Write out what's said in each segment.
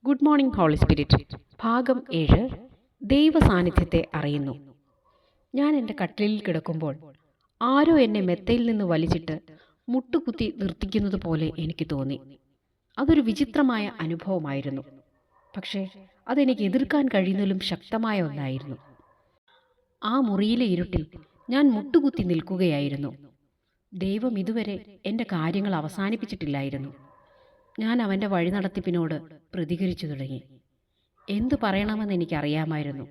Good morning holy spirit. ഭാഗം 7. ദൈവ സാന്നിധ്യത്തെ അറിയുന്നു. ഞാൻ എൻ്റെ കട്ടിലിൽ കിടക്കുമ്പോൾ ആരോ എന്നെ മെത്തയിൽ നിന്ന് വലിച്ചിട്ട് മുട്ടുകുത്തി നിർത്തിക്കുന്നത് പോലെ എനിക്ക് തോന്നി. അതൊരു വിചിത്രമായ അനുഭവമായിരുന്നു. പക്ഷേ അതെനിക്ക് എതിർക്കാൻ കഴിയുന്നതിലും ശക്തമായ ഒന്നായിരുന്നു. ആ മുറിയിലെ ഇരുട്ടിൽ ഞാൻ മുട്ടുകുത്തി നിൽക്കുകയായിരുന്നു. ദൈവം ഇതുവരെ എൻ്റെ കാര്യങ്ങൾ അവസാനിപ്പിച്ചിട്ടില്ലായിരുന്നു. ഞാൻ അവൻ്റെ വഴിനടത്തിപ്പിനോട് പ്രതികരിച്ചു തുടങ്ങി. എന്തു പറയണമെന്ന് എനിക്കറിയാമായിരുന്നു,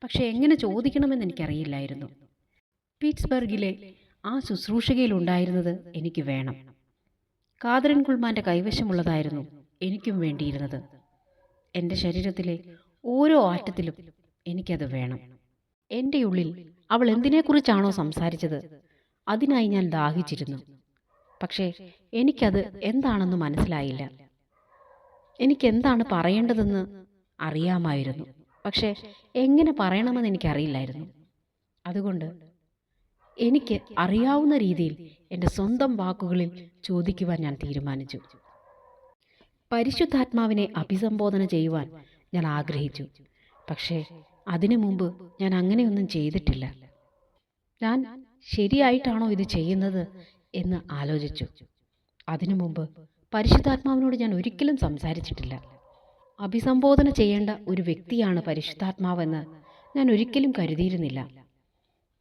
പക്ഷെ എങ്ങനെ ചോദിക്കണമെന്ന് എനിക്കറിയില്ലായിരുന്നു. പീറ്റ്സ്ബർഗിലെ ആ ശുശ്രൂഷകയിലുണ്ടായിരുന്നത് എനിക്ക് വേണം. കാതറിൻ കുൾമാൻ്റെ കൈവശമുള്ളതായിരുന്നു എനിക്കും വേണ്ടിയിരുന്നത്. എൻ്റെ ശരീരത്തിലെ ഓരോ ആറ്റത്തിലും എനിക്കത് വേണം. എൻ്റെ ഉള്ളിൽ അവൾ എന്തിനെക്കുറിച്ചാണോ സംസാരിച്ചത് അതിനായി ഞാൻ ദാഹിച്ചിരുന്നു. പക്ഷേ എനിക്കത് എന്താണെന്ന് മനസ്സിലായില്ല. എനിക്കെന്താണ് പറയേണ്ടതെന്ന് അറിയാമായിരുന്നു, പക്ഷേ എങ്ങനെ പറയണമെന്ന് എനിക്കറിയില്ലായിരുന്നു. അതുകൊണ്ട് എനിക്ക് അറിയാവുന്ന രീതിയിൽ എൻ്റെ സ്വന്തം വാക്കുകളിൽ ചോദിക്കുവാൻ ഞാൻ തീരുമാനിച്ചു. പരിശുദ്ധാത്മാവിനെ അഭിസംബോധന ചെയ്യുവാൻ ഞാൻ ആഗ്രഹിച്ചു. പക്ഷേ അതിനു മുമ്പ് ഞാൻ അങ്ങനെയൊന്നും ചെയ്തിട്ടില്ല. ഞാൻ ശരിയായിട്ടാണോ ഇത് ചെയ്യുന്നത് എന്ന് ആലോചിച്ചു. അതിനു മുമ്പ് പരിശുദ്ധാത്മാവിനോട് ഞാൻ ഒരിക്കലും സംസാരിച്ചിട്ടില്ല. അഭിസംബോധന ചെയ്യേണ്ട ഒരു വ്യക്തിയാണ് പരിശുദ്ധാത്മാവെന്ന് ഞാൻ ഒരിക്കലും കരുതിയിരുന്നില്ല.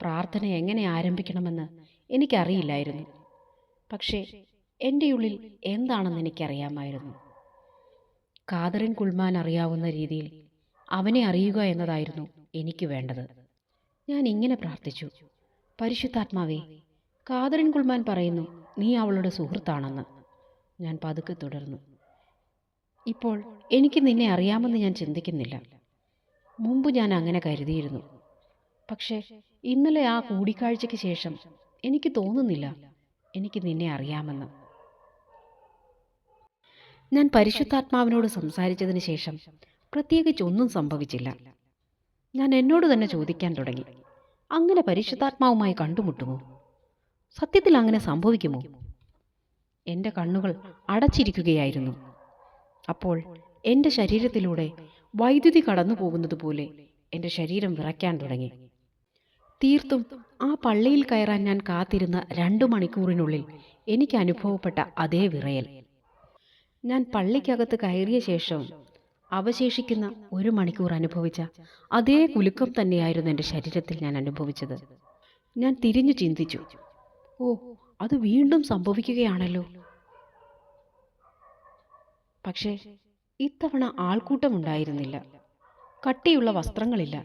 പ്രാർത്ഥന എങ്ങനെ ആരംഭിക്കണമെന്ന് എനിക്കറിയില്ലായിരുന്നു. പക്ഷേ എൻ്റെ ഉള്ളിൽ എന്താണെന്ന് എനിക്കറിയാമായിരുന്നു. കാതറിൻ കുൾമാൻ അറിയാവുന്ന രീതിയിൽ അവനെ അറിയുക എന്നതായിരുന്നു എനിക്ക് വേണ്ടത്. ഞാൻ ഇങ്ങനെ പ്രാർത്ഥിച്ചു: പരിശുദ്ധാത്മാവേ, കാതറിൻ കുൾമാൻ പറയുന്നു നീ അവളുടെ സുഹൃത്താണെന്ന്. ഞാൻ പതുക്കെ തുടർന്നു: ഇപ്പോൾ എനിക്ക് നിന്നെ അറിയാമെന്ന് ഞാൻ ചിന്തിക്കുന്നില്ല. മുമ്പ് ഞാൻ അങ്ങനെ കരുതിയിരുന്നു. പക്ഷേ ഇന്നലെ ആ കൂടിക്കാഴ്ചയ്ക്ക് ശേഷം എനിക്ക് തോന്നുന്നില്ല എനിക്ക് നിന്നെ അറിയാമെന്ന്. ഞാൻ പരിശുദ്ധാത്മാവിനോട് സംസാരിച്ചതിന് ശേഷം പ്രത്യേകിച്ച് ഒന്നും സംഭവിച്ചില്ല. ഞാൻ എന്നോട് തന്നെ ചോദിക്കാൻ തുടങ്ങി: അങ്ങനെ പരിശുദ്ധാത്മാവുമായി കണ്ടുമുട്ടുമോ? സത്യത്തിൽ അങ്ങനെ സംഭവിക്കുമോ? എൻ്റെ കണ്ണുകൾ അടച്ചിരിക്കുകയായിരുന്നു. അപ്പോൾ എൻ്റെ ശരീരത്തിലൂടെ വൈദ്യുതി കടന്നു പോകുന്നത് പോലെ എൻ്റെ ശരീരം വിറയ്ക്കാൻ തുടങ്ങി. തീർത്തും ആ പള്ളിയിൽ കയറാൻ ഞാൻ കാത്തിരുന്ന 2 മണിക്കൂറിനുള്ളിൽ എനിക്ക് അനുഭവപ്പെട്ട അതേ വിറയൽ. ഞാൻ പള്ളിക്കകത്ത് കയറിയ ശേഷം അവശേഷിക്കുന്ന 1 മണിക്കൂർ അനുഭവിച്ച അതേ കുലുക്കം തന്നെയായിരുന്നു എൻ്റെ ശരീരത്തിൽ ഞാൻ അനുഭവിച്ചത്. ഞാൻ തിരിഞ്ഞു ചിന്തിച്ചു: ഓ, അത് വീണ്ടും സംഭവിക്കുകയാണല്ലോ. പക്ഷേ ഇത്തവണ ആൾക്കൂട്ടമുണ്ടായിരുന്നില്ല, കട്ടിയുള്ള വസ്ത്രങ്ങളില്ല.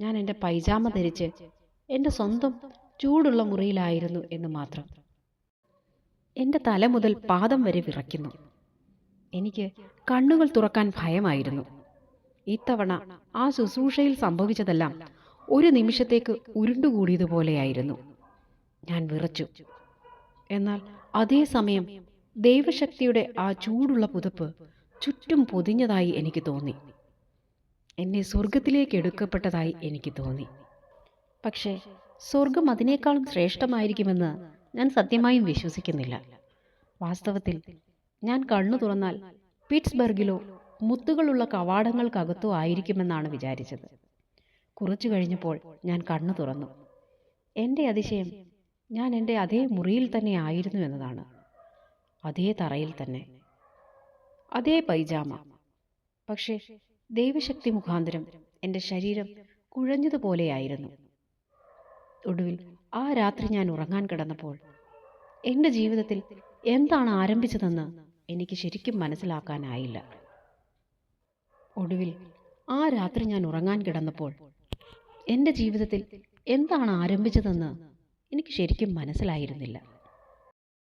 ഞാൻ എൻ്റെ പൈജാമ ധരിച്ച് എൻ്റെ സ്വന്തം ചൂടുള്ള മുറിയിലായിരുന്നു എന്ന് മാത്രം. എൻ്റെ തല മുതൽ പാദം വരെ വിറയ്ക്കുന്നു. എനിക്ക് കണ്ണുകൾ തുറക്കാൻ ഭയമായിരുന്നു. ഇത്തവണ ആ ശുശ്രൂഷയിൽ സംഭവിച്ചതെല്ലാം ഒരു നിമിഷത്തേക്ക് ഉരുണ്ടുകൂടിയതുപോലെയായിരുന്നു. ഞാൻ വിറച്ചു. എന്നാൽ അതേസമയം ദൈവശക്തിയുടെ ആ ചൂടുള്ള പുതപ്പ് ചുറ്റും പൊതിഞ്ഞതായി എനിക്ക് തോന്നി. എന്നെ സ്വർഗത്തിലേക്ക് എടുക്കപ്പെട്ടതായി എനിക്ക് തോന്നി. പക്ഷേ സ്വർഗം അതിനേക്കാളും ശ്രേഷ്ഠമായിരിക്കുമെന്ന് ഞാൻ സത്യമായും വിശ്വസിക്കുന്നില്ല. വാസ്തവത്തിൽ ഞാൻ കണ്ണു തുറന്നാൽ പീറ്റ്സ്ബർഗിലോ മുത്തുകളുള്ള കവാടങ്ങൾക്കകത്തോ ആയിരിക്കുമെന്നാണ് വിചാരിച്ചത്. കുറച്ചു കഴിഞ്ഞപ്പോൾ ഞാൻ കണ്ണു തുറന്നു. എൻ്റെ അതിശയം, ഞാൻ എൻ്റെ അതേ മുറിയിൽ തന്നെ ആയിരുന്നു എന്നതാണ്. അതേ തറയിൽ തന്നെ, അതേ പൈജാമ. പക്ഷേ ദൈവശക്തി മുഖാന്തരം എൻ്റെ ശരീരം കുഴഞ്ഞതുപോലെയായിരുന്നു. ഒടുവിൽ ആ രാത്രി ഞാൻ ഉറങ്ങാൻ കിടന്നപ്പോൾ എൻ്റെ ജീവിതത്തിൽ എന്താണ് ആരംഭിച്ചതെന്ന് എനിക്ക് ശരിക്കും മനസ്സിലാക്കാനായില്ല. ഒടുവിൽ ആ രാത്രി ഞാൻ ഉറങ്ങാൻ കിടന്നപ്പോൾ എൻ്റെ ജീവിതത്തിൽ എന്താണ് ആരംഭിച്ചതെന്ന് എനിക്ക് ശരിക്കും മനസ്സിലായിരുന്നില്ല.